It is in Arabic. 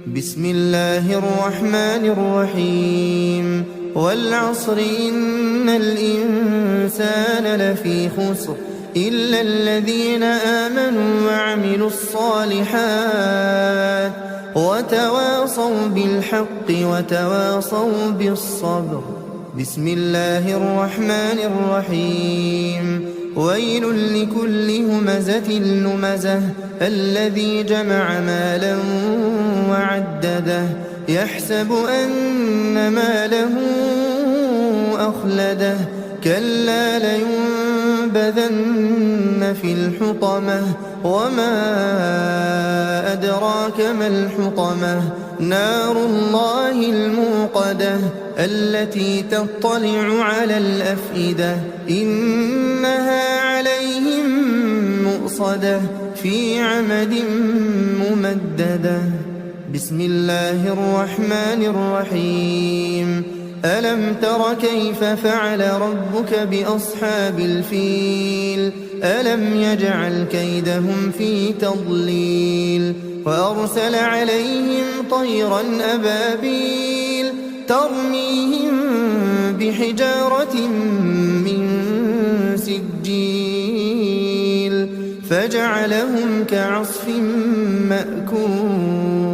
بسم الله الرحمن الرحيم والعصر إن الإنسان لفي خسر إلا الذين آمنوا وعملوا الصالحات وتواصوا بالحق وتواصوا بالصبر. بسم الله الرحمن الرحيم ويل لكل همزة لمزة الذي جمع مالا وعدده يحسب أن ماله أخلده كلا لينبذن في الحطمة وما أدراك ما الحطمة نار الله الموقدة التي تطلع على الأفئدة إنها عليهم مؤصدة في عمد ممددة. بسم الله الرحمن الرحيم ألم تر كيف فعل ربك بأصحاب الفيل ألم يجعل كيدهم في تضليل وأرسل عليهم طيرا أبابيل ترميهم بحجارة من سجيل فجعلهم كعصف مأكول.